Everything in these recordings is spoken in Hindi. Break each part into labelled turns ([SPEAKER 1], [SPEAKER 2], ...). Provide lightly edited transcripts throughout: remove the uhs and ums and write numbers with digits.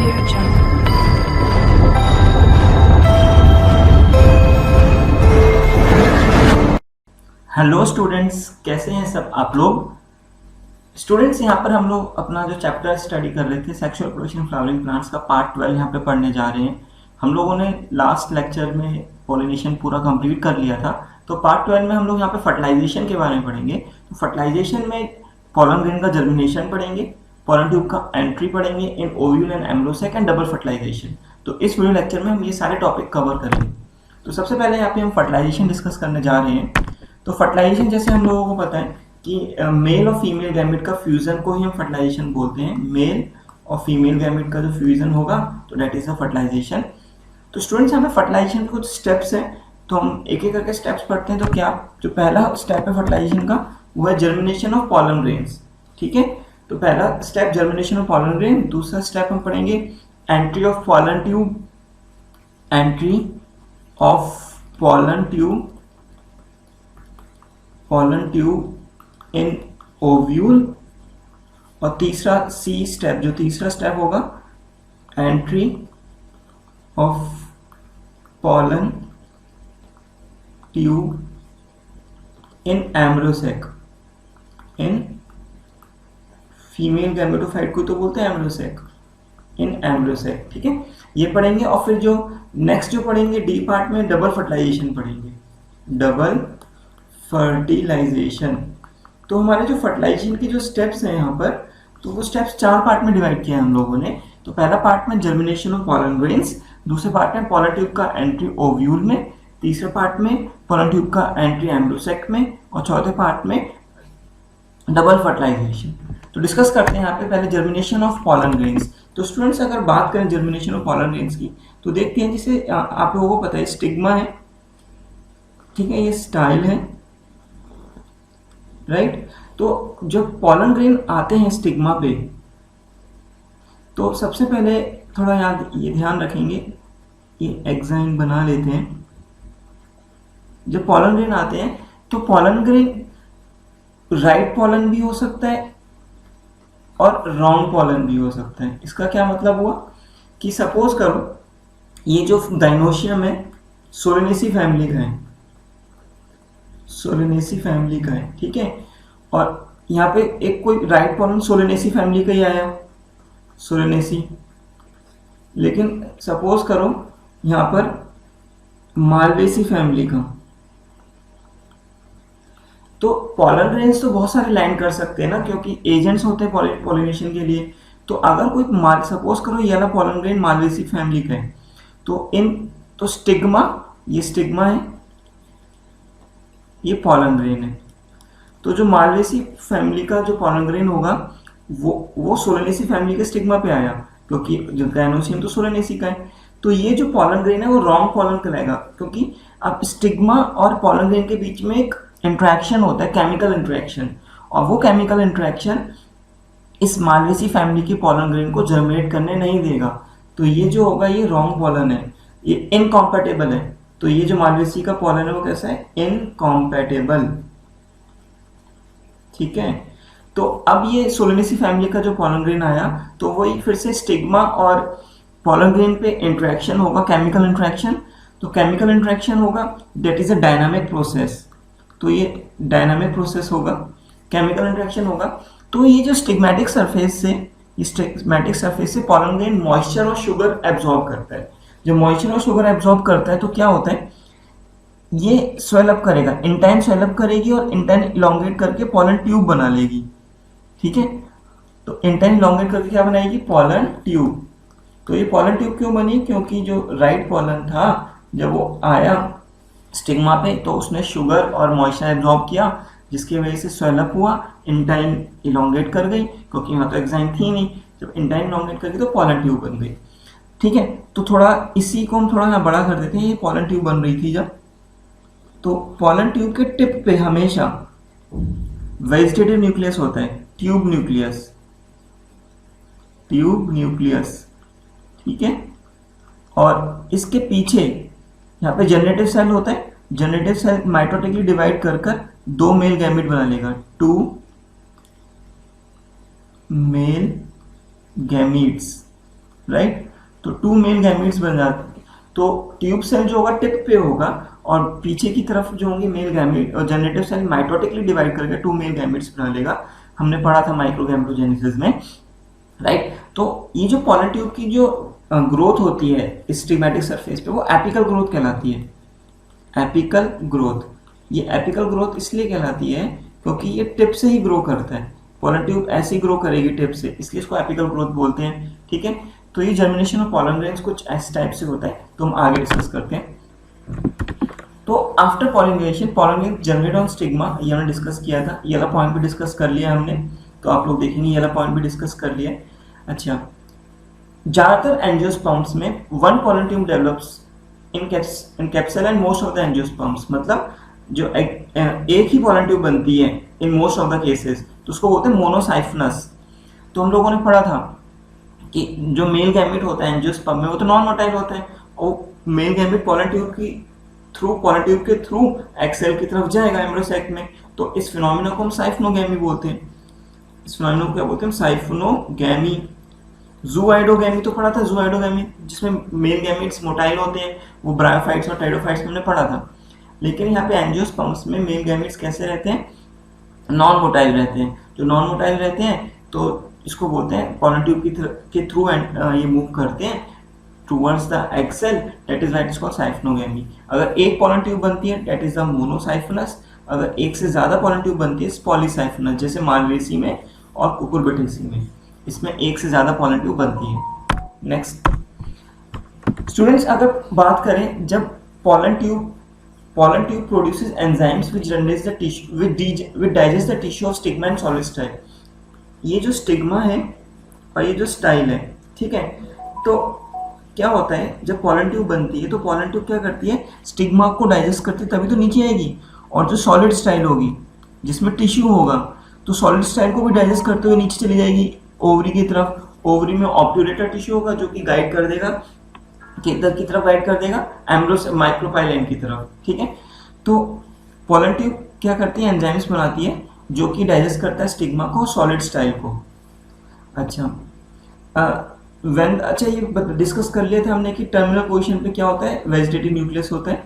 [SPEAKER 1] AudioJungle।
[SPEAKER 2] हेलो स्टूडेंट्स, कैसे हैं सब आप लोग। स्टूडेंट्स, यहाँ पर हम लोग अपना जो चैप्टर स्टडी कर रहे थे सेक्सुअल प्रोडक्शन फ्लावरिंग प्लांट्स का पार्ट 12 यहाँ पे पढ़ने जा रहे हैं। हम लोगों ने लास्ट लेक्चर में पॉलिनेशन पूरा कंप्लीट कर लिया था, तो पार्ट 12 में हम लोग यहाँ पे फर्टिलाइजेशन के बारे में पढ़ेंगे। तो फर्टिलाइजेशन में पॉलन ग्रेन का जर्मिनेशन पढ़ेंगे, पॉलन ट्यूब का एंट्री पढ़ेंगे in ovule and embryo sac and double fertilization. तो इस वीडियो लेक्चर में हम ये सारे टॉपिक कवर करेंगे। तो सबसे पहले यहाँ पे हम फर्टिलाइजेशन डिस्कस करने जा रहे हैं। तो फर्टिलाइजेशन जैसे हम लोगों को पता है कि मेल और फीमेल गैमेट का फ्यूजन को ही हम फर्टिलाइजेशन बोलते हैं। मेल और फीमेल गैमेट का जो फ्यूजन होगा तो दैट इज अ फर्टिलाइजेशन। तो स्टूडेंट्स, यहाँ पे फर्टिलाइजेशन के कुछ स्टेप्स हैं, तो हम एक एक करके स्टेप्स पढ़ते हैं। तो क्या जो पहला स्टेप है फर्टिलाइजेशन का वो है जर्मिनेशन ऑफ पॉलन ग्रेन्स। ठीक है, तो पहला step germination of pollen grain. दूसरा स्टेप हम पढ़ेंगे entry of pollen tube, entry of pollen tube in ovule. और तीसरा सी स्टेप, जो तीसरा स्टेप होगा entry of pollen tube in embryo sac. In female gametophyte को तो बोलते हैं एम्ब्रोसेक, इन एम्ब्रोसेक। ठीक है, ये पढ़ेंगे। और फिर जो नेक्स्ट जो पढ़ेंगे डी पार्ट में डबल फर्टिलाइजेशन पढ़ेंगे, डबल फर्टिलाइजेशन। तो हमारे जो फर्टिलाइजेशन के जो स्टेप्स हैं यहाँ पर, तो वो स्टेप्स चार पार्ट में डिवाइड किया है हम लोगों ने। तो पहला पार्ट में जर्मिनेशन ऑफ पॉलन ग्रेन्स, दूसरे पार्ट में पॉलन ट्यूब का एंट्री ओव्यूल में, तीसरे पार्ट में पॉलन ट्यूब का एंट्री एम्ब्रोसेक में, और चौथे पार्ट में डबल फर्टिलाइजेशन। तो डिस्कस करते हैं यहाँ पे पहले जर्मिनेशन ऑफ पॉलन ग्रेन्स। तो स्टूडेंट्स, अगर बात करें जर्मिनेशन ऑफ पॉलन ग्रेन्स की, तो देखते हैं जिसे आप लोगों को पता है स्टिग्मा है, ठीक है, ये स्टाइल है, राइट। तो जब पॉलन ग्रेन आते हैं स्टिग्मा पे, तो सबसे पहले थोड़ा ये ध्यान रखेंगे, ये एग्जाइन बना लेते हैं। जब पॉलन ग्रेन आते हैं तो पॉलन ग्रेन राइट पॉलन भी हो सकता है और रॉन्ग पॉलन भी हो सकता है। इसका क्या मतलब हुआ कि सपोज करो ये जो गाइनोशियम है सोलेनेसी फैमिली का है, सोलेनेसी फैमिली का है, ठीक है। और यहाँ पे एक कोई राइट पॉलन सोलेनेसी फैमिली का ही आया, सोलेनेसी। लेकिन सपोज करो यहाँ पर मालवेसी फैमिली का, तो पॉलन ग्रेन्स तो बहुत सारे लैंड कर सकते हैं ना, क्योंकि एजेंट्स होते हैं पॉलिनेशन के लिए। तो अगर कोई सपोज करो ये वाला पॉलन ग्रेन मालवेसी फैमिली का है, तो स्टिग्मा, ये स्टिग्मा है, ये पॉलन ग्रेन है। तो जो मालवेसी फैमिली का जो पॉलन ग्रेन होगा वो सोलेनेसी फैमिली के स्टिग्मा पे आया, क्योंकि जो गाइनोशियम तो सोलेनेसी का है। तो ये जो पॉलन ग्रेन है वो रॉन्ग पॉलन कहलाएगा, क्योंकि अब स्टिग्मा और पॉलन ग्रेन के बीच में एक इंट्रैक्शन होता है, केमिकल इंट्रैक्शन, और वो केमिकल इंट्रैक्शन इस मालवेसी फैमिली के पॉलन ग्रेन को जर्मिनेट करने नहीं देगा। तो ये जो होगा ये रॉन्ग पॉलन है, ये इनकॉम्पैटिबल है। तो ये जो मालवेसी का पॉलन है वो कैसा है, इनकॉम्पैटिबल। ठीक है, तो अब ये सोलेनेसी फैमिली का जो पॉलन ग्रेन आया, तो वही फिर से स्टिग्मा और पॉलन ग्रेन पे इंट्रैक्शन होगा, केमिकल इंट्रैक्शन। तो केमिकल इंट्रैक्शन होगा, that is a dynamic process. तो ये डायनामिक प्रोसेस होगा, केमिकल इंट्रैक्शन होगा। तो ये जो स्टिग्मेटिक सरफेस से पॉलन ग्रेन मॉइस्चर और शुगर एब्जॉर्ब करता है। जब मॉइस्चर और शुगर एब्जॉर्ब करता है तो क्या होता है, ये स्वेल अप करेगा, इंटाइन स्वेल अप करेगी और इंटाइन इलोंगेट करके पॉलन ट्यूब बना लेगी। ठीक है, तो इंटाइन इलोंगेट करके क्या बनाएगी, पॉलन ट्यूब। तो ये पॉलन ट्यूब क्यों बनी, क्योंकि जो राइट पॉलन था जब वो आया स्टिग्मा पे तो उसने शुगर और मॉइस्चर एब्जॉर्ब किया, जिसकी वजह से स्वेल अप हुआ, इंटाइन इलोंगेट कर गई, क्योंकि वहाँ तो एग्जाइन थी नहीं। जब इंटाइन इलोंगेट कर गई तो पॉलन ट्यूब बन गई। ठीक है, तो थोड़ा इसी को हम थोड़ा यहाँ बड़ा कर देते हैं। ये पॉलन ट्यूब बन रही थी जब, तो पॉलन ट्यूब के टिप पे हमेशा वेजिटेटिव न्यूक्लियस होता है, ट्यूब न्यूक्लियस। ठीक है, और इसके पीछे यहाँ पे जनरेटिव सेल होता है। जनरेटिव सेल माइटोटिकली डिवाइड कर दो मेल गैमेट बना लेगा, 2 मेल गैमीट्स। राइट। तो 2 मेल गैमीट्स बन जाते हैं। तो ट्यूब सेल जो होगा टिप पे होगा और पीछे की तरफ जो होंगे मेल गैमीट, और जनरेटिव सेल माइटोटिकली डिवाइड करके 2 मेल गैमीट्स बना लेगा। हमने पढ़ा था माइक्रोगैमेटोजेनेसिस में, राइट। तो ये जो पॉलन ट्यूब की जो ग्रोथ होती है स्टिग्मेटिक सरफेस पे, वो एपिकल ग्रोथ कहलाती है। एपिकल ग्रोथ, ये एपिकल ग्रोथ इसलिए कहलाती है क्योंकि ये टिप से ही ग्रो करता है। पॉलन ट्यूब ऐसी ग्रो करेगी टिप से, इसलिए इसको एपिकल ग्रोथ बोलते हैं, ठीक है। तो ये जर्मिनेशन ऑफ पॉलन ग्रेन्स कुछ ऐसे टाइप से होता है, तो हम आगे डिस्कस करते हैं। तो after pollination pollen grain generate on stigma, ये हमने डिस्कस किया था। ये वाला पॉइंट भी डिस्कस कर लिया हमने, तो आप लोग देखेंगे ये वाला पॉइंट भी डिस्कस कर लिया। अच्छा, ज्यादातर एंजियोस्पर्म्स में one pollen tube develops in capsule and most of the angiosperms, मतलब जो एक ही पॉलन ट्यूब बनती है in most of the cases, तो उसको बोलते हैं मोनोसाइफनस। तो हम लोगों ने पढ़ा था कि जो मेल गैमेट होता है एंजियोस्पर्म में, वो तो नॉन मोटाइल होता है, और मेल गैमेट पॉलन ट्यूब के थ्रू एक्सेल की तरफ जाएगा एम्ब्रियोसेक में। तो इस फिनोमिना को हम साइफनोगैमी बोलते हैं। इस फिनोमिना को क्या बोलते हैं? साइफनोगैमी। जूआइडोगैमी तो पढ़ा था, जूआइडोगैमी जिसमें मेल गैमेट्स मोटाइल होते हैं, वो ब्रायोफाइट्स और टाइडोफाइट्स में हमने पढ़ा था। लेकिन यहाँ पे एंजियोस्पर्म्स में मेल गैमेट्स कैसे रहते हैं? नॉन मोटाइल रहते हैं। जो नॉन मोटाइल रहते हैं तो इसको बोलते हैं पॉलन ट्यूब के थ्रू ये मूव करते हैं towards the egg cell, that is why it is called siphonogamy. अगर एक पॉलन ट्यूब बनती है दैट इज द मोनोसाइफनस, अगर एक से ज्यादा पॉलन ट्यूब बनती है पॉलीसाइफनस, जैसे मालवेसी में और कुकुरबिटेसी में, इसमें एक से ज्यादा पॉलन ट्यूब बनती है। नेक्स्ट स्टूडेंट्स, अगर बात करें जब pollen tube produces enzymes which digest the tissue which digest the tissue of stigma and solid style। ये जो स्टिग्मा है और ये जो स्टाइल है, ठीक है, तो क्या होता है जब पॉलन ट्यूब बनती है तो पॉलन ट्यूब क्या करती है? स्टिग्मा को डाइजेस्ट करती है, तभी तो नीचे आएगी। और जो सॉलिड स्टाइल होगी जिसमें टिश्यू होगा, तो सॉलिड स्टाइल को भी डाइजेस्ट करते हुए नीचे चली जाएगी ओवरी की तरफ। ओवरी में ऑब्ट्यूरेटर टिश्यू होगा जो कि गाइड कर देगा, किधर की तरफ गाइड कर देगा? एम्ब्रोस माइक्रोपाइलेम की तरफ, ठीक है। तो पॉलन ट्यूब क्या करती है? एंजाइम्स बनाती है जो कि डाइजेस्ट करता है स्टिग्मा को, सॉलिड स्टाइल को। अच्छा, अच्छा ये डिस्कस कर लिया था हमने कि टर्मिनल पोजीशन पे क्या होता है? वेजिटेटिव न्यूक्लियस होता है,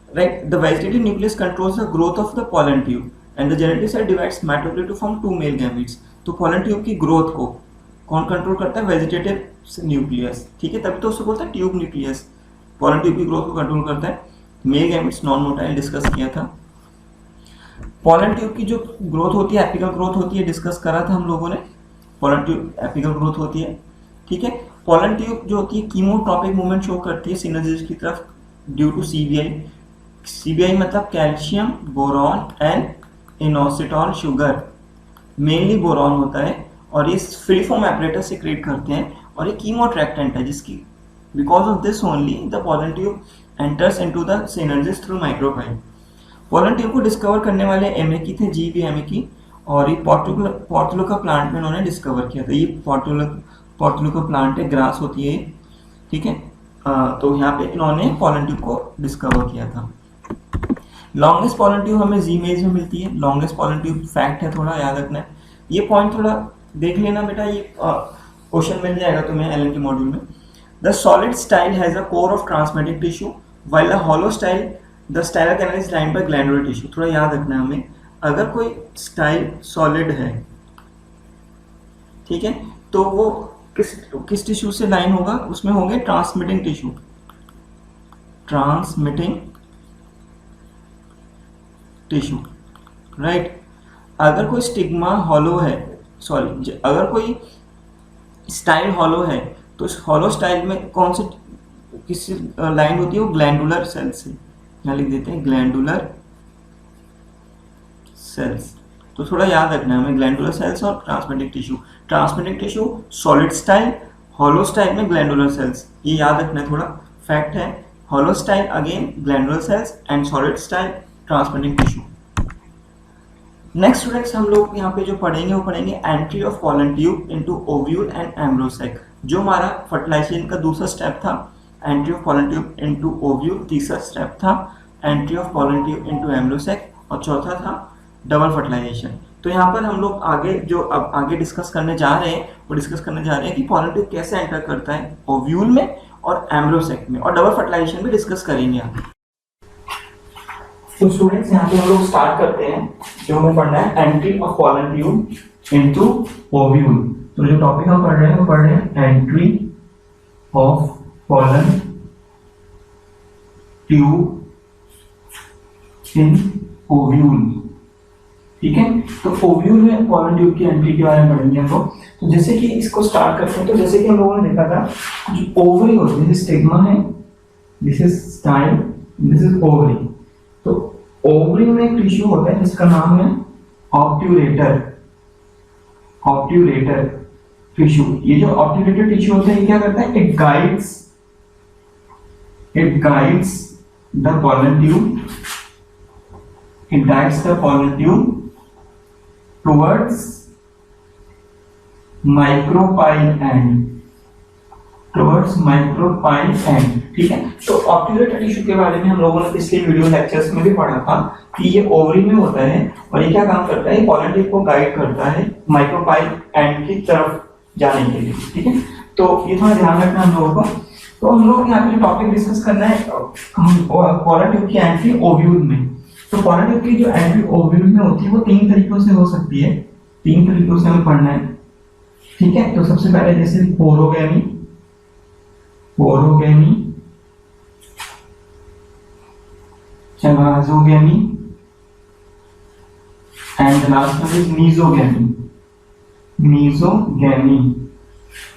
[SPEAKER 2] right. The vegetative nucleus controls the growth of the pollen tube and the genetic cell divides mitochondria to form 2 male gametes. तो पॉलन ट्यूब की ग्रोथ को कौन कंट्रोल करता है? वेजिटेटिव न्यूक्लियस, ठीक है, तभी तो उसको बोलते हैं ट्यूब न्यूक्लियस। पॉलन ट्यूब की ग्रोथ को कंट्रोल करता है। Male gametes non motile discuss किया था। पॉलन ट्यूब की जो ग्रोथ होती है एपिकल ग्रोथ होती है, डिस्कस करा था हम लोगों ने। पॉलन ट्यूब एपिकल ग्रोथ होती है, ठीक है। पॉलन ट्यूब जो होती है कीमोट्रॉपिक मूवमेंट शो करती है सिनर्जिस की तरफ ड्यू टू सीबीआई। सीबीआई मतलब calcium, boron and inositol sugar, mainly boron होता है, और ये फ्री फॉर्म एपरेटस सेक्रेट करते हैं, और ये कीमोट्रैक्टेंट है जिसकी because of this only the pollen tube enters into the synergids through micropyle. Pollen tube को डिस्कवर करने वाले एमेकी थे, जीवी एमेकी, और ये पोर्टुलुका प्लांट में उन्होंने डिस्कवर किया था। ये पोर्टुलुका प्लांट है, ग्रास होती है, ठीक है। तो यहाँ पे इन्होंने पॉलन ट्यूब को डिस्कवर किया था। लॉन्गेस्ट पॉलन ट्यूब हमें जीमेज में मिलती है। लॉन्गेस्ट पॉलन ट्यूब फैक्ट है, थोड़ा याद रखना है, ये पॉइंट थोड़ा देख लेना बेटा, ये क्वेश्चन मिल जाएगा तुम्हें एलएन के मॉड्यूल में। The solid style has a core of transmitting tissue while the hollow style the stylar canal is lined by glandular tissue. थोड़ा याद रखना है हमें, अगर कोई स्टाइल सॉलिड है, ठीक है, तो वो किस टिश्यू से लाइन होगा? उसमें होंगे transmitting tissue, transmitting tissue, right. अगर कोई स्टिग्मा हॉलो है, सॉरी, अगर कोई स्टाइल हॉलो है, तो इस हॉलो स्टाइल में कौन से किससे लाइन होती है? वो ग्लैंडुलर सेल से। यहाँ लिख देते हैं ग्लैंडुलर सेल्स। तो थोड़ा याद रखना है हमें, ग्लैंडुलर सेल्स और transmitting tissue. Transmitting tissue solid style, hollow style में ग्लैंडुलर सेल्स, ये याद रखना है, थोड़ा फैक्ट है। Hollow style again glandular cells and solid style transmitting tissue. Next students, हम लोग यहाँ पे जो पढ़ेंगे वो पढ़ेंगे entry of pollen tube into ovule and embryo sac. जो हमारा फर्टिलाइजेशन का दूसरा स्टेप था, entry of pollen tube into ovule, तीसरा स्टेप था entry of pollen tube into एम्ब्रोसेक, और चौथा था डबल फर्टिलाइजेशन। तो यहाँ पर हम लोग आगे जो अब आगे डिस्कस करने जा रहे हैं वो डिस्कस करने जा रहे हैं कि पॉलन ट्यूब कैसे एंटर करता है ओव्यूल में और एम्ब्रियोसेक में, और डबल फर्टिलाइजेशन भी डिस्कस करेंगे आगे। तो स्टूडेंट्स यहाँ पे हम लोग स्टार्ट करते हैं, जो हमें पढ़ना है entry of pollen tube into ovule. तो जो टॉपिक हम पढ़ रहे हैं वो पढ़ रहे हैं entry of pollen tube in ovule. ठीक है, तो ओव्यूल में पॉलन ट्यूब की एंट्री के बारे में पढ़ेंगे हम लोग। तो जैसे कि इसको स्टार्ट करते हैं, तो जैसे कि हम लोगों ने देखा था जो ओवरी होती है, स्टिग्मा है, this is style, this is ovary. तो ओवरी में एक टिश्यू होता है जिसका नाम है ऑब्ट्यूरेटर, ऑब्ट्यूरेटर टिश्यू। ये जो ऑब्ट्यूरेटर टिश्यू होता है ये क्या करता है, it guides the pollen tube, it guides the pollen tube towards micropyle end, ठीक है। तो ऑब्ट्यूरेटर टिश्यू के बारे में हम लोगों ने पिछले वीडियो लेक्चर्स में भी पढ़ा था कि ये ओवरी में होता है और ये क्या काम करता है, पॉलन ट्यूब को गाइड करता है माइक्रोपाइल एंड की तरफ जाने के लिए। ठीक है, तो ये थोड़ा ध्यान रखना हम लोगों को। तो हम लोग यहाँ पे टॉपिक डिस्कस करना है पॉलन ट्यूब की एंट्री ओव्यूल में। तो पॉलन ट्यूब की जो एंट्री ओव्यूल में होती है वो 3 तरीकों से हो सकती है, 3 तरीकों से हमें पढ़ना है। ठीक है, तो सबसे पहले जैसे porogamy, chalazogamy and last one is mesogamy.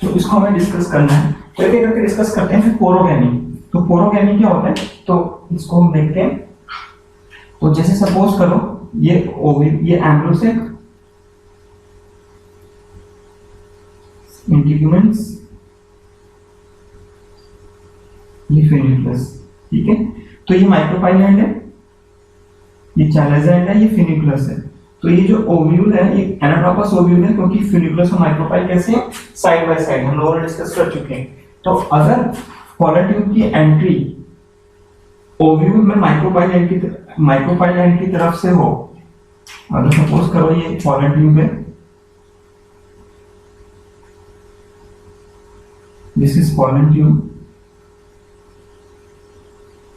[SPEAKER 2] तो इसको हमें डिस्कस करना है, तो एक एक करके डिस्कस करते हैं। पोरोगैमी, तो पोरोगैमी क्या होता है, तो इसको हम देखते हैं। तो जैसे सपोज करो ये ओव्यूल, ये एम्ब्रियोसेक, इंटीग्यूमेंट्स, ये फिनिकुलस। ठीक है, तो ये माइक्रोपाइल एंड है, ये चैलेजा एंड है, ये फिनिकुलस है। तो ये जो ओव्यूल है ये एनाट्रोपस ओव्यूल है, क्योंकि फिनिकुलस और माइक्रोपाइल कैसे हैं, साइड बाय साइड, हम लोगों ने डिस्कस कर चुके हैं। तो अगर पॉलन ट्यूब की एंट्री ओव्यूल में माइक्रोपाइल एंड की तरफ से हो, अगर सपोज करो ये पॉलन ट्यूब है, दिस इज पॉलन ट्यूब।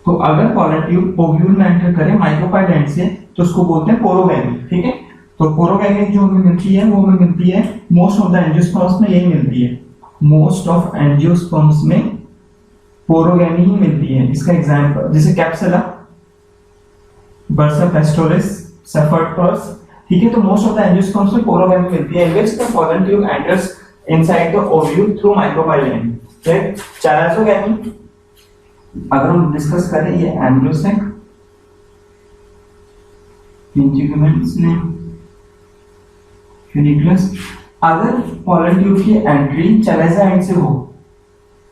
[SPEAKER 2] तो अगर पॉलन ट्यूब ओव्यूल में एंटर करे माइक्रोपाइल एंड से तो उसको बोलते हैं पोरोगैमी। ठीक है, तो पोरोगैमी जो हमें मिलती है वो हमें मिलती है मोस्ट ऑफ द एंजियोस्पर्म्स में, यही मिलती है, मोस्ट ऑफ एंजियोस्पर्म्स में पोरोगैमी ही मिलती है। इसका एग्जांपल जैसे कैप्सुला, बर्सा पेस्टोरिस, सेफर्ड पर्स। ठीक है, तो मोस्ट ऑफ द एंजियोस्पर्म्स में पोरोगैमी मिलती है, in which the pollen tube enters inside the ovule through micropyle end. फिर चैलाजोगैमी अगर हम डिस्कस करें, ये एम्ब्रियोसेक, इंटीग्यूमेंट्स ने, फिनिकुलस। अगर पॉलन ट्यूब की एंट्री चैलेजा एंड से हो,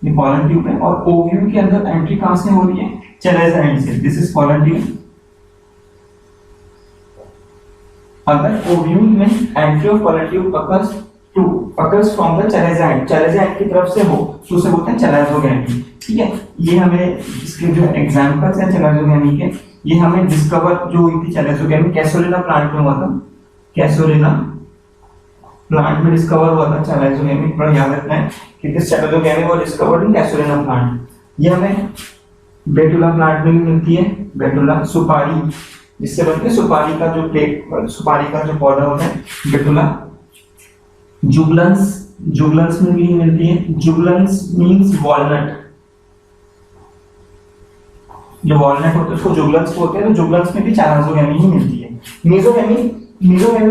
[SPEAKER 2] ये पॉलन ट्यूब है और ओव्यूल के अंदर एंट्री कहां से हो रही है, चैलेजा एंड से, दिस इज पॉलन ट्यूब। अगर ओव्यूल में entry of pollen tube occurs from the chalaza end की तरफ से हो तो उसे बोलते हैं चैलाजोगैमी। ठीक है, ये हमें इसके जो एग्जांपल्स हैं चैलाजोगैमी के, ये हमें डिस्कवर जो हुई थी चैलाजोगैमी कैसोलिना प्लांट में हुआ था, कैसोलिना प्लांट में डिस्कवर हुआ था चैलाजोगैमी। पर याद रखना है कि this chalazogamy was discovered in casuarina plant. ये हमें बेटुला प्लांट में भी मिलती है, बेटुला सुपारी, जिससे बनते हैं सुपारी का जो प्लेट, सुपारी का जो पौधा होता है, बेटुला। जुगलन्स में भी मिलती है, जुगलन्स मींस वॉलनट, जो वॉलनट होते हैं उसको जुगलन्स बोलते हैं, तो जुगलन्स में भी चैलाजोगैमी ही मिलती है। मीजोगैमी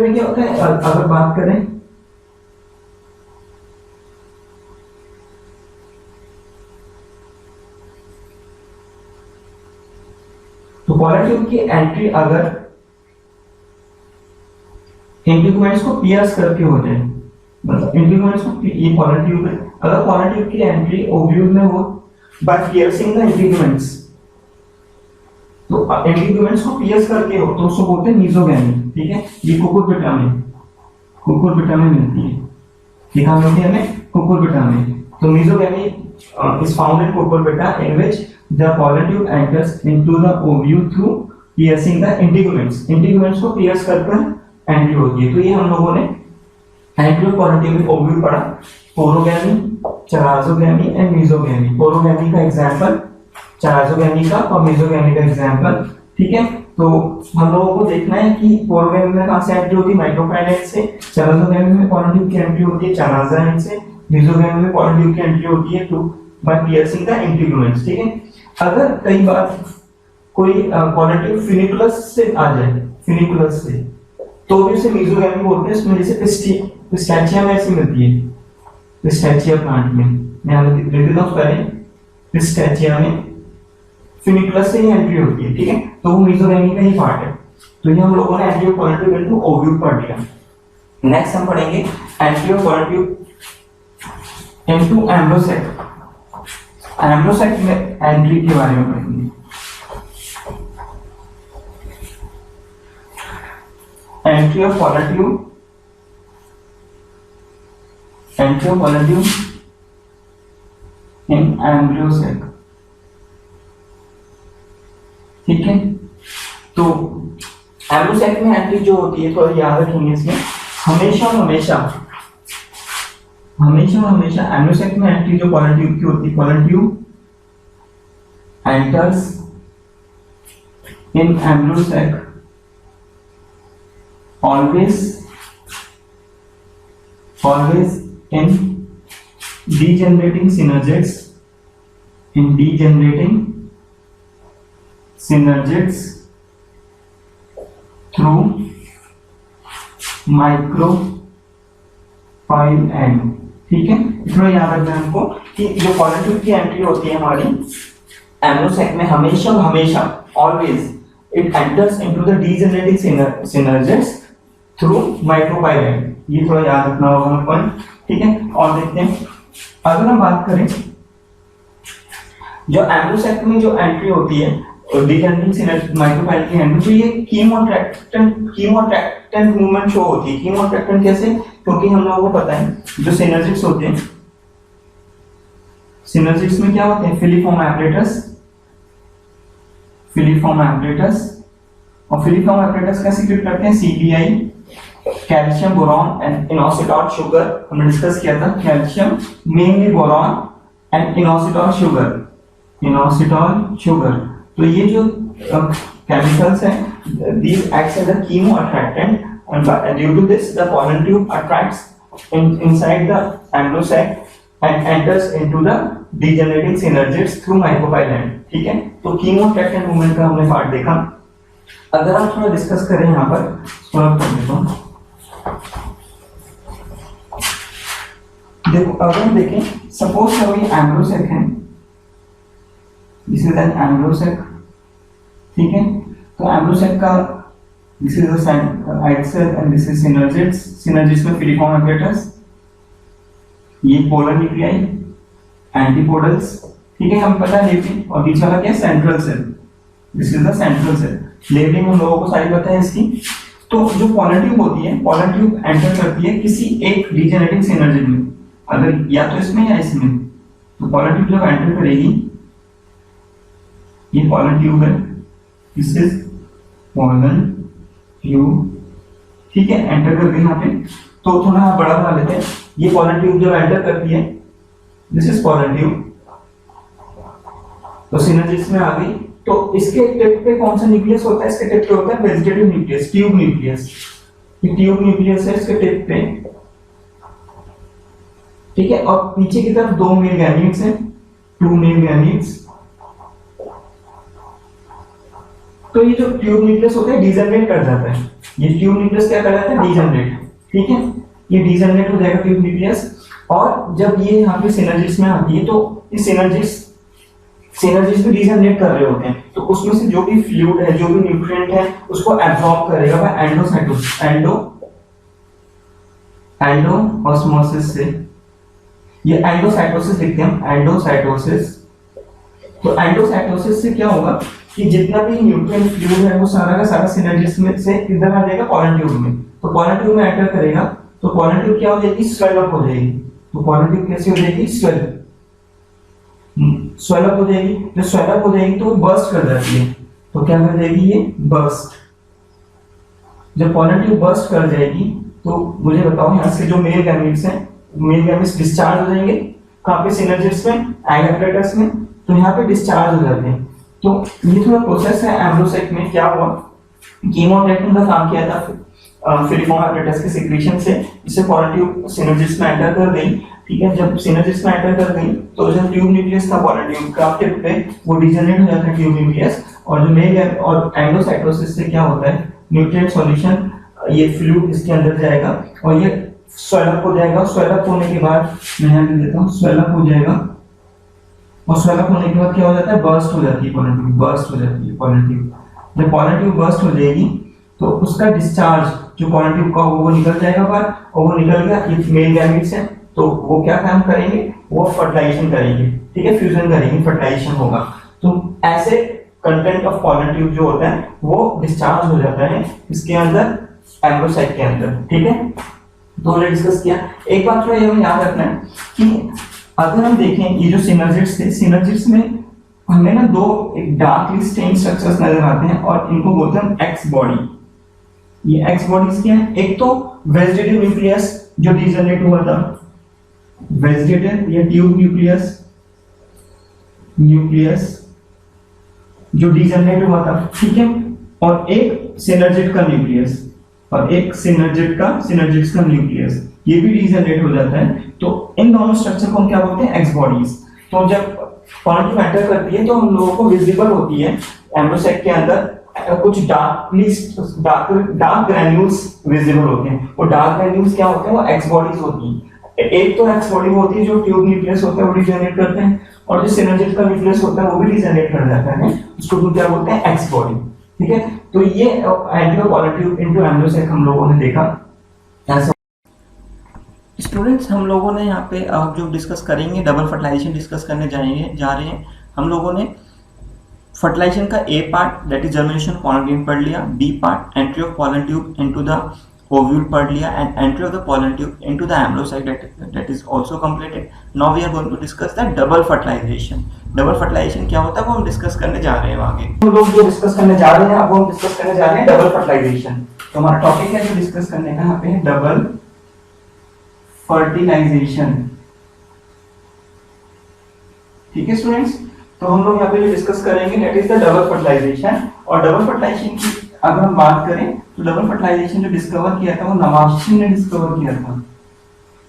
[SPEAKER 2] में क्या होता है, अगर बात करें तो पॉलन ट्यूब की एंट्री अगर इंटीग्यूमेंट्स को पियर्स करके हो जाए, मतलब इंटीग्यूमेंट्स को, ये पॉलन ट्यूब है, अगर पॉलन ट्यूब की एंट्री ओव्यूल में हो बाय पियर्सिंग द इंटीग्यूमेंट्स, तो इंटीग्यूमेंट्स को पियर्स करके हो तो उसको बोलते हैं मीजोगैमी। ठीक है, ये कुकुरबिटा में मिलती है, ये कहां मिलती है हमें, कुकुरबिटा में। तो mesogamy is found in cucurbita in which the pollen tube enters into the ovule through piercing the integuments। integuments को pierce कर एंट्री होती है। तो ये हम लोगों ने एंट्री ऑफ पॉलिन ट्यूब में ओव्यूल पढ़ा, पोरोगैमी, चराजोगैमी एंड मेसोगैमी। पोरोगैमी का एग्जांपल, चराजोगैमी का और मेसोगैमी का एग्जांपल। ठीक है, तो हम लोगों को देखना है कि पोरोगैमी में कहां से एंट्री होती है, माइक्रोफाइल से। चराजोगैमी में पॉलिन ट्यूब की एंट्री होती है चराजा एंड से। मेसोगैमी में पॉलिन ट्यूब की एंट्री होती है बाय पियर्सिंग द इंटीग्यूमेंट्स। ठीक है, अगर कई बार कोई पॉलिन ट्यूब फिनिकुलस से आ जाए, फिनिकुलस से, तो भी उसे मेसोगैमी बोलते हैं। इसमें जैसे पिस्टैचिया में ऐसी मिलती है, पिस्टैचिया प्लांट में, मैं यहाँ लिख देता हूँ पहले, पिस्टैचिया में फिनिकुलस से ही एंट्री होती है। ठीक है, तो वो मेसोगैमी का ही पार्ट है। तो ये हम लोगों ने entry of pollen tube into ovule पढ़ लिया। नेक्स्ट हम पढ़ेंगे entry of pollen tube into embryo sac. Embryo sac में एंट्री के बारे में पढ़ेंगे। Entry of pollen tube, entry of pollen tube in embryo sac. ठीक है, तो एम्ब्रोसेक में एंट्री जो होती है, थोड़ा याद रखेंगे इसमें, हमेशा एम्ब्रोसेक में एंट्री जो पॉलिन ट्यूब की होती है, pollen tube enters in embryo sac always in degenerating synergids through micropyle end। ठीक है, इतना याद रखना है हमको कि जो पॉलिन ट्यूब की एंट्री होती है हमारी एम्ब्रोसेक में, हमेशा always it enters into the degenerating synergids through micropyle end। ये थोड़ा याद रखना होगा हमें पॉइंट। ठीक है, और देखते हैं, अगर हम बात करें जो एम्ब्रोसेक में जो एंट्री होती है डिजेनरेटिंग माइक्रोपाइल की एंट्री, तो ये कीमोअट्रैक्टेंट मूवमेंट शो होती है। कीमोअट्रैक्टेंट कैसे, क्योंकि हम लोगों को पता है जो सिनर्जिड्स होते हैं, सिनर्जिड्स में क्या होते हैं, फिलीफॉर्म एपरेटस, और फिलीफॉर्म एपरेटस का सीक्रेट करते हैं CPI, calcium, boron and inositol sugar. हमने डिस्कस किया था calcium, mainly boron and inositol sugar. तो ये जो chemicals हैं, these acts as a chemoattractant, and due to this the pollen tube attracts inside the ambrosac and enters into the degenerating synergids through micropyle end। ठीक है, तो chemoattractant movement का हमने पार्ट देखा। अगर आप थोड़ा डिस्कस करें यहाँ पर, थोड़ा कर देता हूँ। देखो, अगर हम देखें, सपोज करो ये एम्ब्रोसेक है, दिस इज एन एम्ब्रोसेक। ठीक है, तो एम्ब्रोसेक का this is the egg cell and this is synergids में फिलीफॉर्म एपरेटस, ये पोलर न्यूक्लियाई, एंटीपोडल्स। ठीक है, हम पता है लेकिन, और बीच वाला क्या है, central cell, this is the central cell. Labelling हम लोगों को सारी पता है इसकी। तो जो पॉलिन ट्यूब होती है, पॉलिन ट्यूब एंटर करती है किसी एक डिजेनरेटिंग सिनर्जिड में, अगर या तो इसमें या इसमें। तो पॉलिन ट्यूब जब एंटर करेगी, ये पॉलिन ट्यूब है, दिस इज पॉलिन ट्यूब। ठीक है, एंटर कर गई यहाँ पे, तो थोड़ा बड़ा बना लेते हैं। ये पॉलिन ट्यूब जब एंटर करती है, दिस इज पॉलिन ट्यूब, तो सिनर्जिड्स में आ गई। तो इसके टिप पे कौन सा न्यूक्लियस होता है, इसके टिप पे होता है वेजिटेटिव न्यूक्लियस, ट्यूब न्यूक्लियस। ये ट्यूब न्यूक्लियस है इसके टिप पे। ठीक है, और पीछे की तरफ 2 मेल गैमीट्स हैं, 2 मेल गैमीट्स। तो ये जो ट्यूब न्यूक्लियस होता है डिजेनरेट कर जाता है, ये ट्यूब न्यूक्लियस क्या कर जाता है, डिजेनरेट। ठीक है, ये डिजेनरेट हो जाएगा ट्यूब न्यूक्लियस, और जब ये यहाँ पे सिनर्जिड्स में आती है, तो ये सिनर्जिड्स भी डिजेनरेट कर रहे होते हैं। तो उसमें से जो भी फ्लूइड है, जो भी न्यूट्रिएंट है, उसको एब्जॉर्ब करेगा बाय एंडोऑस्मोसिस से। ये एंडोसाइटोसिस लिखते हैं हम, एंडोसाइटोसिस। तो एंडोसाइटोसिस से क्या होगा कि जितना भी न्यूट्रिएंट फ्लूइड है वो सारा का सारा सिनर्जिड्स में से इधर आ जाएगा पॉलिन ट्यूब में। तो पॉलिन ट्यूब में एंटर करेगा, तो पॉलिन ट्यूब क्या हो जाएगी, स्वेल अप हो जाएगी। तो पॉलिन ट्यूब कैसे हो जाएगी, स्वेल अप हो जाएगी। जब स्वेल अप हो जाएगी तो वो बर्स्ट कर जाती है। तो क्या कर जाएगी, ये बर्स्ट। जब पॉलन ट्यूब बर्स्ट कर जाएगी तो मुझे बताओ यहाँ से जो मेल गैमेट्स हैं, मेल गैमेट्स डिस्चार्ज हो जाएंगे कहाँ पे, सिनर्जिड्स में, एग एपरेटस में, तो यहाँ पे डिस्चार्ज हो जाते हैं। तो ये थोड़ा प्रोसेस है एम्ब्रोसाइट में। क्या हुआ, कीमोटेक्टिन का काम किया था फिलिफॉर्म एपरेटस के सिक्रीशन से, इससे पॉलन ट्यूब सिनर्जिड्स में एंटर कर गई। ठीक है, जब सिनर्जिड्स में एंटर कर गई तो जो ट्यूब न्यूक्लियस था पॉलन ट्यूब का टिप पे वो डिजनरेट हो जाता है ट्यूब न्यूक्लियस, और जो मेल और एंडोसाइटोसिस से क्या होता है, न्यूट्रिएंट सॉल्यूशन ये फ्लूइड इसके अंदर जाएगा और ये स्वेलअप हो जाएगा। स्वेलअप होने के बाद मैं यहाँ लिख देता हूँ, स्वेलअप हो जाएगा, और स्वेलअप होने के बाद क्या हो जाता है, बर्स्ट हो जाती है पॉलन ट्यूब, बर्स्ट हो जाती है पॉलन ट्यूब। जब पॉलन ट्यूब बर्स्ट हो जाएगी तो उसका डिस्चार्ज जो पॉलन ट्यूब का वो निकल जाएगा बाहर, और वो निकल गया, ये मेल गैमेट्स है तो वो क्या काम करेंगे, वो फर्टिलाइजेशन करेंगे। ठीक है, फ्यूजन करेंगे, फर्टिलाइजेशन होगा। तो ऐसे कंटेंट ऑफ पॉलन ट्यूब जो होता है वो डिस्चार्ज हो जाता है इसके अंदर, एम्ब्रोसाइट के अंदर। ठीक है, तो हमने डिस्कस किया। एक बात तो ये हमें याद रखना है कि अगर हम देखें ये जो सिनर्जिड्स थे, सिनर्जिड्स में हमें ना दो एक डार्कली स्टेन स्ट्रक्चर्स नजर आते हैं और इनको बोलते हैं एक्स बॉडी। ये एक्स बॉडीज क्या है, एक तो वेजिटेटिव न्यूक्लियस जो डिजनरेट हुआ था, वेजिटेटिव या ट्यूब न्यूक्लियस, न्यूक्लियस जो डिजनरेट हुआ था। ठीक है, और एक सिनर्जिड का न्यूक्लियस, और एक सिनर्जिड्स का न्यूक्लियस, ये भी डिजनरेट हो जाता है। तो इन दोनों स्ट्रक्चर को हम क्या बोलते हैं, एक्स बॉडीज। तो जब पॉलन ट्यूब एंटर करती है तो हम लोगों को विजिबल होती है एम्ब्रोसाइट के अंदर कुछ डार्क ग्रैन्यूल्स विजिबल होते हैं। वो डार्क ग्रैन्यूल्स क्या होते हैं, वो एक्स बॉडीज होती हैं। एक तो एक्स बॉडी होती है जो ट्यूब न्यूक्लियस होता है वो डिजनरेट करते हैं, और जो सिनर्जिड का न्यूक्लियस होता है वो भी डिजनरेट कर जाता है, उसको हम क्या बोलते हैं, एक्स बॉडी। ठीक है, तो ये एंटीओ पॉलन ट्यूब इनटू एम्ब्रोसाइट हम लोगों ने देखा। स्टूडेंट्स, हम लोगों ने यहाँ पे जो डिस्कस करेंगे, डबल फर्टिलाइजेशन डिस्कस करने जा रहे हैं। हम लोगों ने फर्टिलाइजेशन का A part that is germination pollen grain पढ़ लिया, B part entry of pollen tube into the ovule पढ़ लिया, and entry of the pollen tube into the embryo sac that is also completed. Now we are going to discuss the double fertilization. Double fertilization क्या होता है वो हम डिस्कस करने जा रहे हैं आगे। हम लोग जो डिस्कस करने जा रहे हैं अब वो हम डिस्कस करने जा रहे हैं डबल फर्टिलाइजेशन। तो हमारा टॉपिक है जो डिस्कस करने का यहाँ पे है डबल फर्टिलाइजेशन। ठीक है स्टूडेंट्स, तो हम लोग यहाँ पे जो डिस्कस करेंगे that is the double fertilization. और डबल फर्टिलाइजेशन की अगर हम बात करें तो डबल फर्टिलाइजेशन जो डिस्कवर किया था वो नवाश्चिन ने डिस्कवर किया था,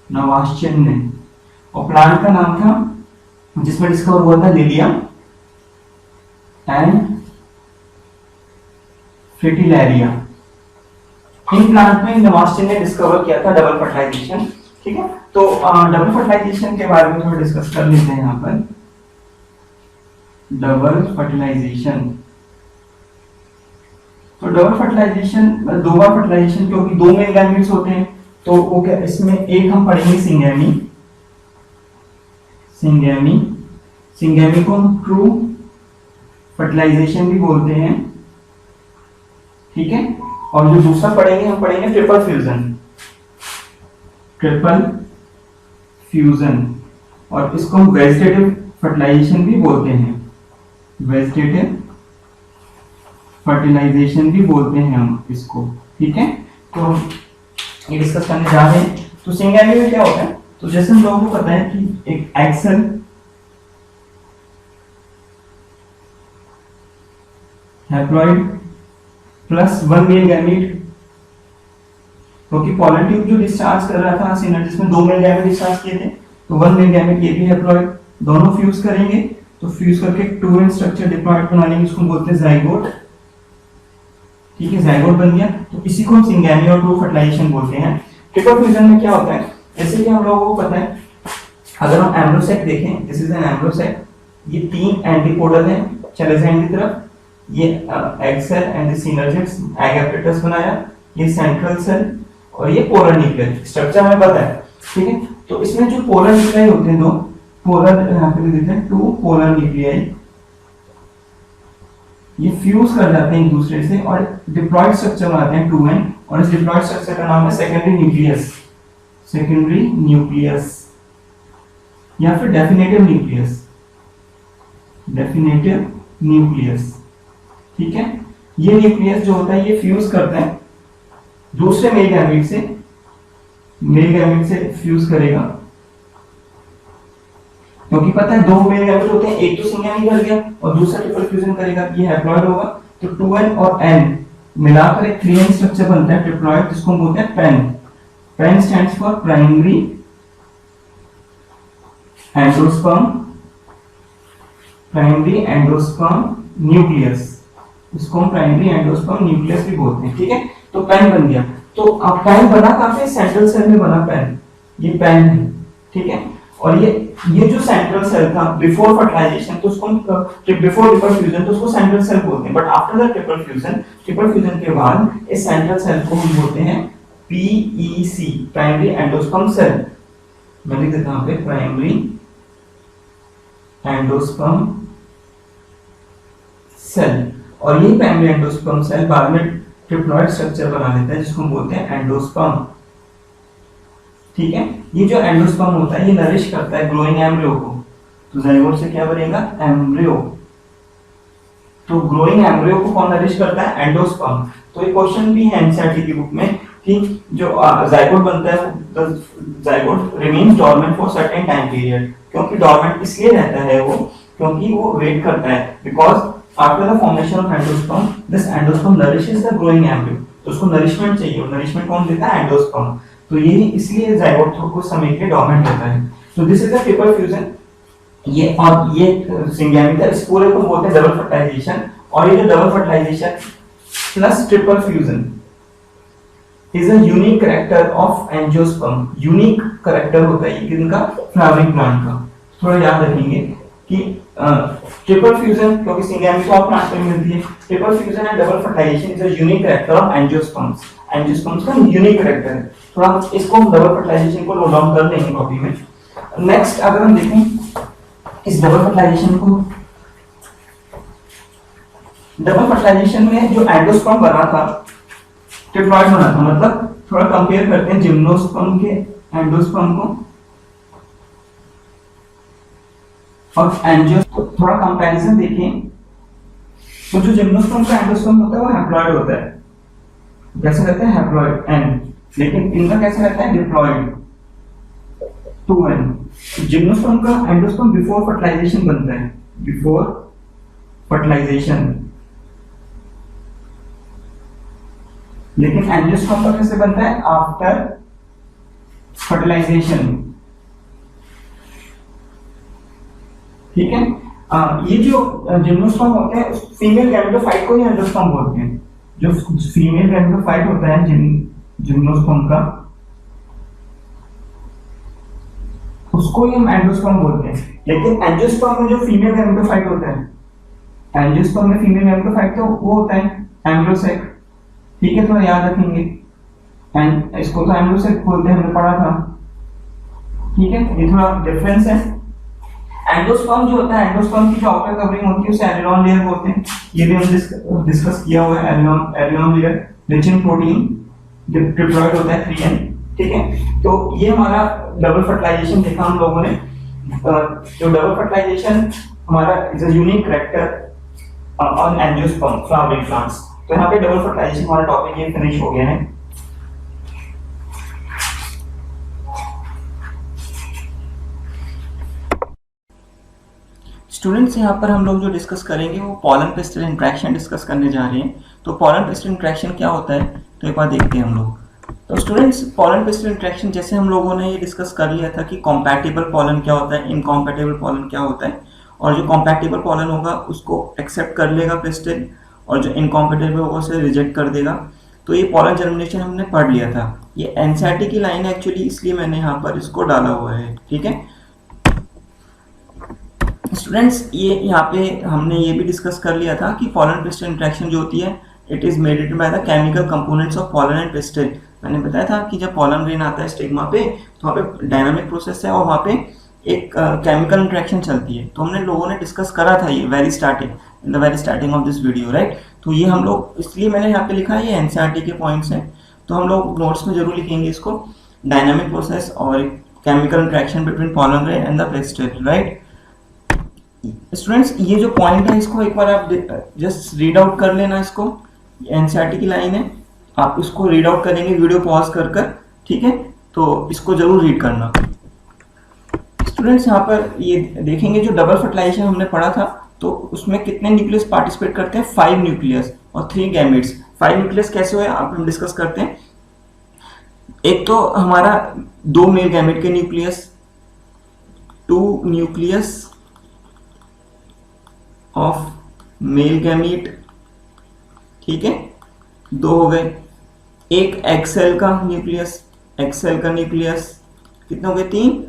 [SPEAKER 2] नवाश्चिन ने। और प्लांट का नाम था जिसमें डिस्कवर हुआ था लिलियम एंड फ्रिटिलैरिया। इन प्लांट में नवाश्चिन ने डिस्कवर किया था डबल फर्टिलाइजेशन। ठीक है, तो डबल फर्टिलाइजेशन के बारे में थोड़ा डिस्कस कर लेते हैं यहाँ पर। डबल फर्टिलाइजेशन, तो डबल फर्टिलाइजेशन दो बार फर्टिलाइजेशन, क्योंकि दो मेल गैमेट्स होते हैं तो वो क्या, इसमें एक हम पढ़ेंगे सिंगेमी। सिंगेमी, सिंगेमी को हम ट्रू फर्टिलाइजेशन भी बोलते हैं। ठीक है, और जो दूसरा पढ़ेंगे हम पढ़ेंगे ट्रिपल फ्यूजन, ट्रिपल फ्यूजन, और इसको हम वेजिटेटिव फर्टिलाइजेशन भी बोलते हैं, वेजिटेटिव फर्टिलाइजेशन भी बोलते हैं हम इसको। ठीक है, तो हम ये डिस्कस करने जा रहे हैं। तो सिंगेमी में क्या होता है, तो जैसे हम लोगों को पता है कि एक egg cell haploid plus one male gamete, क्योंकि पॉलन ट्यूब जो डिस्चार्ज कर रहा था सिनर्जिस में दो मेल गैमेट डिस्चार्ज किए थे, तो वन मेल गैमेट ये भी हैप्लॉइड, दोनों फ्यूज करेंगे तो फ्यूज करके टू एंड स्ट्रक्चर डिप्लॉइड बना लेंगे, उसको बोलते हैं जाइगोट। ठीक है, जाइगोट बन गया, तो इसी को हम सिंगेमी और ट्रू फर्टिलाइजेशन बोलते हैं। ट्रिपल फ्यूजन में क्या होता है, जैसे कि हम लोगों को पता है, अगर हम एम्ब्रोसाइट देखें, दिस इज एन एम्ब्रोसाइट, ये तीन एंटीपोडल हैं, चले जाएंगे तरफ, ये egg cell and the synergids, egg apparatus बनाया, ये सेंट्रल सेल और ये पोलर न्यूक्लियस, स्ट्रक्चर हमें पता है। ठीक है, तो इसमें जो पोलर न्यूक्लियाई होते हैं, दो पोलर, यहाँ पे देते हैं टू पोलर न्यूक्लियाई, ये फ्यूज कर जाते हैं एक दूसरे से और डिप्लॉइड स्ट्रक्चर बनाते हैं टू एन, और इस डिप्लॉइड स्ट्रक्चर का नाम है सेकेंडरी न्यूक्लियस, सेकेंडरी न्यूक्लियस या फिर डेफिनेटिव न्यूक्लियस, डेफिनेटिव न्यूक्लियस। ठीक है, ये न्यूक्लियस जो होता है ये फ्यूज करता है दूसरे मेल गैमेट से फ्यूज करेगा, क्योंकि पता है दो मेल गैमेट होते हैं, एक तो सिंगल कर गया और दूसरा ट्रिपल फ्यूजन करेगा, ये हैप्लॉइड होगा। तो 2n और n मिलाकर एक 3n स्ट्रक्चर बनता है ट्रिप्लॉइड, जिसको हम बोलते हैं PEN. PEN stands for primary endosperm nucleus, इसको हम प्राइमरी एंडोस्पर्म न्यूक्लियस भी बोलते हैं, ठीक है। तो पेन बन गया। तो अब पेन बना काफी सेंट्रल सेल में बना पेन, ये पेन है, ठीक है। और ये जो सेंट्रल सेल था बिफोर फर्टिलाइजेशन, तो उसको बिफोर ट्रिपल फ्यूजन, तो उसको सेंट्रल सेल बोलते हैं। But after the triple fusion के बाद इस सेंट्रल सेल को हम बोलते हैं पीईसी, प्राइमरी एंडोस्पर्म सेल। मैं लिख देता हूं पे प्राइमरी एंडोस्पर्म सेल। और ये प्राइमरी एंडोस्पर्म सेल बाद में ट्रिप्लॉइड स्ट्रक्चर बना लेता है, जिसको हम बोलते हैं एंडोस्पर्म, ठीक है। ये जो एंडोस्पर्म होता है ये नरिश करता है ग्रोइंग एम्ब्रियो को। तो जाइगोट से क्या बनेगा? एम्ब्रियो। तो ग्रोइंग एम्ब्रियो को कौन नरिश करता है? एंडोस्पर्म। तो ये क्वेश्चन भी है एनसीईआरटी की बुक में कि जो जाइगोट बनता है, zygote remains dormant for certain time period. क्योंकि डोरमेंट इसलिए रहता है वो, क्योंकि वो वेट करता है, because after the formation of endosperm this endosperm nourishes the growing embryo. तो उसको नरिशमेंट चाहिए, और नरिशमेंट कौन देता है? एंडोस्पर्म। तो ये इसलिए जाइगोट कुछ समय के लिए डोरमेंट रहता है। तो this is the triple fusion. ये और ये सिंगैमिटा, इस पूरे को बोलते हैं डबल फर्टिलाइजेशन। और ये जो double fertilization plus triple fusion is a unique character of angiosperm. Unique character होता है ये इनका फ्लावरिंग प्लांट का। थोड़ा याद रखेंगे कि ट्रिपल फ्यूजन, क्योंकि सिंगैमिटा और प्लांट में मिलती है, triple fusion and double fertilization is a unique character of angiosperms. Angiosperms का यूनिक कैरेक्टर है। थोड़ा इसको हम डबल फर्टिलाइजेशन को नोट डाउन कर लेंगे कॉपी में। नेक्स्ट अगर हम देखें इस डबल फर्टिलाइजेशन को, डबल फर्टिलाइजेशन में जो एंडोस्पर्म बना था, ट्रिप्लॉइड बना था, मतलब थोड़ा कंपेयर करते हैं जिम्नोस्पर्म के एंडोस्पर्म को और एंजियो, थोड़ा कंपैरिजन देखें। तो जो जिम्नोस्पर्म का एंडोस्पर्म होता है वो हैप्लॉइड होता है, कैसे रहता है? Haploid N. लेकिन इनका कैसे रहता है? Diploid 2n। जिम्नोस्पर्म का एंडोस्पर्म बिफोर फर्टिलाइजेशन बनता है, बिफोर फर्टिलाइजेशन। लेकिन एंजियोस्पर्म का कैसे बनता है? आफ्टर फर्टिलाइजेशन, ठीक है। ये जो जिम्नोस्पर्म होते हैं फीमेल गैमेटोफाइट को ही एंडोस्पर्म बोलते हैं। जो फीमेल गैमेटोफाइट होता है जिम्नोस्पर्म का, उसको ही हम एंडोस्पर्म बोलते हैं। लेकिन एंजियोस्पर्म में जो फीमेल गैमेटोफाइट होता है, एंजियोस्पर्म में फीमेल गैमेटोफाइट तो वो होता है एम्ब्रोसेक, ठीक है। तो याद रखेंगे एंड इसको तो एम्ब्रोसेक बोलते हैं, हमने पढ़ा था, ठीक है। ये थोड़ा डिफरेंस है। एंडोस्पर्म जो होता है, एंडोस्पर्म की जो आउटर कवरिंग होती है उसे एरियन लेयर बोलते हैं। ये भी हम डिस्कस किया हुआ है। Aleurone layer rich in protein, triploid होता है 3n, ठीक है। तो ये हमारा डबल फर्टिलाइजेशन देखा हम लोगों ने। जो डबल फर्टिलाइजेशन हमारा is a unique character on angiosperm flowering plants. तो यहाँ पे डबल फर्टिलाइजेशन हमारा टॉपिक ये फिनिश हो गया है। स्टूडेंट्स, यहाँ पर हम लोग जो डिस्कस करेंगे वो पॉलन पेस्टिल इंट्रैक्शन डिस्कस करने जा रहे हैं। तो पॉलन पेस्टिल इंट्रैक्शन क्या होता है, तो एक बार देखते हैं हम लोग। तो स्टूडेंट्स, पॉलन पेस्टिल इंट्रैक्शन जैसे हम लोगों ने ये डिस्कस कर लिया था कि कॉम्पैटिबल पॉलन क्या होता है, इनकॉम्पैटिबल पॉलन क्या होता है, और जो कॉम्पैटिबल पॉलन होगा उसको एक्सेप्ट कर लेगा पेस्टिल, और जो इनकॉम्पैटिबल होगा उसे रिजेक्ट कर देगा। तो ये पॉलन जर्मिनेशन हमने पढ़ लिया था। ये एनसीईआरटी की लाइन है एक्चुअली, इसलिए मैंने यहाँ पर इसको डाला हुआ है, ठीक है। स्टूडेंट्स, ये यहाँ पे हमने ये भी डिस्कस कर लिया था कि पॉलन पेस्टिल इंट्रैक्शन जो होती है it is mediated by the chemical components of pollen and pistil. मैंने बताया था कि जब पॉलन ग्रेन आता है स्टिग्मा पे, तो वहाँ पे डायनामिक प्रोसेस है और वहाँ पे एक केमिकल इंट्रैक्शन चलती है। तो हमने लोगों ने डिस्कस करा था ये in the very starting of this video, right. तो ये हम लोग, इसलिए मैंने यहाँ पे लिखा है, ये एनसीईआरटी के पॉइंट्स हैं, तो हम लोग नोट्स में जरूर लिखेंगे इसको। डायनामिक प्रोसेस और chemical interaction between pollen grain and the pistil, right. Students, ये जो पॉइंट है इसको एक बार आप जस्ट रीड आउट कर लेना, इसको एनसीईआरटी की लाइन है। आप इसको रीड आउट करेंगे वीडियो पॉज कर कर, ठीक है, तो इसको जरूर रीड करना। स्टूडेंट्स यहाँ पर ये देखेंगे जो डबल फर्टिलाइजेशन हमने पढ़ा था, तो उसमें कितने न्यूक्लियस पार्टिसिपेट करते हैं, 5 न्यूक्लियस और 3 गैमेट्स। 5 न्यूक्लियस कैसे हुए आप हम डिस्कस करते हैं। एक तो हमारा 2 मेल गैमेट के nucleus, 2 nucleus of male gamete, ठीक है, 2 हो गए। एक एग सेल का न्यूक्लियस, एग सेल का न्यूक्लियस कितने हो गए, 3,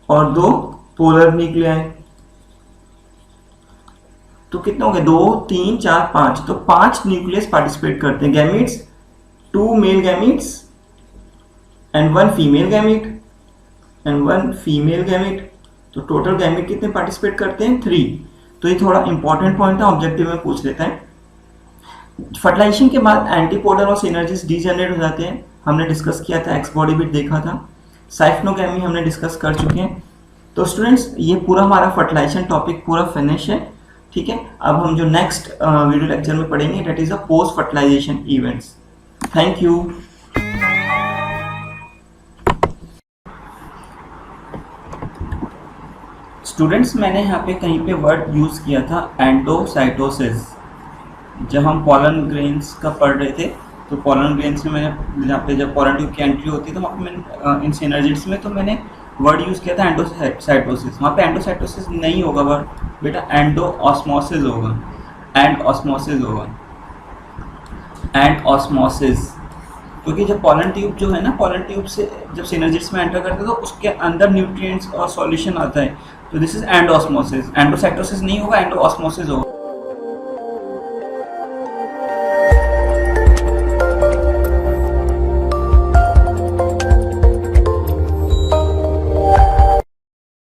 [SPEAKER 2] और 2 पोलर न्यूक्लियाई, तो कितने हो गए, 2 3 4 5, तो 5 न्यूक्लियस पार्टिसिपेट करते हैं। Gametes 2 male gametes and 1 female gamete and 1 female gamete, तो टोटल गैमीट कितने पार्टिसिपेट करते हैं, 3। तो ये थोड़ा इंपॉर्टेंट पॉइंट है, ऑब्जेक्टिव में पूछ लेता है। फर्टिलाइजेशन के बाद एंटीपोडल और सिनर्जिस डीजनरेट हो जाते हैं, हमने डिस्कस किया था, एक्स बॉडी बिट देखा था। साइफनोगैमी हमने डिस्कस कर चुके हैं। तो स्टूडेंट्स ये पूरा हमारा फर्टिलाइजेशन टॉपिक पूरा फिनिश है, ठीक है। अब हम जो नेक्स्ट वीडियो लेक्चर में पढ़ेंगे that is a post fertilization events. Thank you. Students मैंने यहाँ पे कहीं पे वर्ड यूज किया था एंडोसाइटोसिस, जब हम पॉलन ग्रेन्स का पढ़ रहे थे, तो पॉलन ग्रेन्स में मैंने जहाँ पे जब पॉलन ट्यूब की एंट्री होती है तो वहाँ पे मैंने इन सिनर्जिड्स में तो मैंने वर्ड यूज़ किया था एंडोसाइटोसिस। वहाँ पे एंडोसाइटोसिस नहीं होगा वर्ड बेटा, एंडोऑस्मोसिस होगा, एंडऑस्मोसिस होगा, एंडऑस्मोसिस। क्योंकि जब पॉलन ट्यूब जो है ना, पॉलन ट्यूब से जब सिनर्जिड्स में एंटर करते हैं तो उसके अंदर न्यूट्रिएंट्स और सॉल्यूशन आता है, तो दिस इज एंडोऑस्मोसिस। एंडोसाइटोसिस नहीं होगा, एंडोऑस्मोसिस होगा।